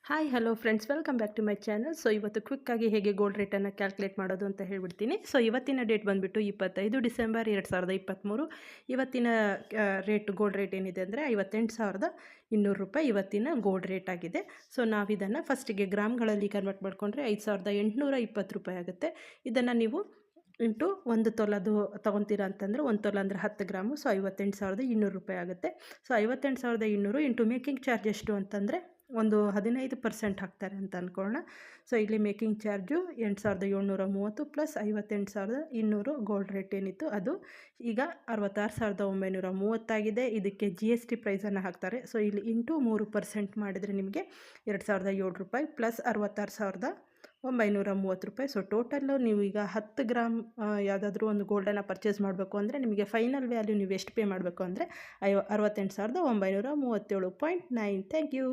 Hi hello friends, welcome back to my channel. So ಇವತ್ತು ಕ್ವಿಕ್ಕಾಗಿ ಹೇಗೆ ಗೋಲ್ಡ್ ರೇಟನ್ನು ಕ್ಯಾಲ್ಕುಲೇಟ್ ಮಾಡೋದು ಅಂತ ಹೇಳ್ಬಿಡ್ತೀನಿ. ಸೊ ಇವತ್ತಿನ ಡೇಟ್ ಬಂದುಬಿಟ್ಟು 25 ಡಿಸೆಂಬರ್ 2023. ಇವತ್ತಿನ ಗೋಲ್ಡ್ ರೇಟ್ ಏನಿದೆ ಅಂದರೆ 58,200 ರೂಪಾಯಿ ಇವತ್ತಿನ ಗೋಲ್ಡ್ ರೇಟ್ ಆಗಿದೆ. ಸೊ ನಾವಿದನ್ನು ಫಸ್ಟಿಗೆ ಗ್ರಾಮ್ಗಳಲ್ಲಿ ಕನ್ವರ್ಟ್ ಮಾಡಿಕೊಂಡ್ರೆ 5,820 ರೂಪಾಯಿ ಆಗುತ್ತೆ. ಇದನ್ನು ನೀವು ಇಂಟು 1 ತೊಲದು ತೊಗೊತೀರಾ ಅಂತಂದರೆ 1 ತೊಲ ಅಂದರೆ 10 ಗ್ರಾಮು. ಸೊ 58,200 ರೂಪಾಯಿ ಆಗುತ್ತೆ. ಸೊ 58,200 ಇಂಟು ಮೇಕಿಂಗ್ ಚಾರ್ಜ್ ಎಷ್ಟು ಅಂತಂದರೆ ಒಂದು 15% ಹಾಕ್ತಾರೆ ಅಂತ ಅಂದ್ಕೊಳ್ಳೋಣ. ಸೊ ಇಲ್ಲಿ making charge 8,730 plus 58,200 gold rate ಏನಿತ್ತು ಅದು ಈಗ 66,930 ಆಗಿದೆ. ಇದಕ್ಕೆ GST ಪ್ರೈಸನ್ನು ಹಾಕ್ತಾರೆ. ಸೊ ಇಲ್ಲಿ ಇಂಟು 3% ಮಾಡಿದರೆ ನಿಮಗೆ 2,007 ರೂಪಾಯಿ ಪ್ಲಸ್ 66,930 ರೂಪಾಯಿ. ಸೊ ಟೋಟಲ್ಲು ನೀವು ಈಗ 10 ಗ್ರಾಮ್ ಯಾವುದಾದ್ರೂ ಒಂದು ಗೋಲ್ಡನ್ನು ಪರ್ಚೇಸ್ ಮಾಡಬೇಕು ಅಂದರೆ ನಿಮಗೆ ಫೈನಲ್ ವ್ಯಾಲ್ಯೂ ನೀವು ಎಷ್ಟು ಪೇ ಮಾಡಬೇಕು ಅಂದರೆ 68,937.9. Thank you.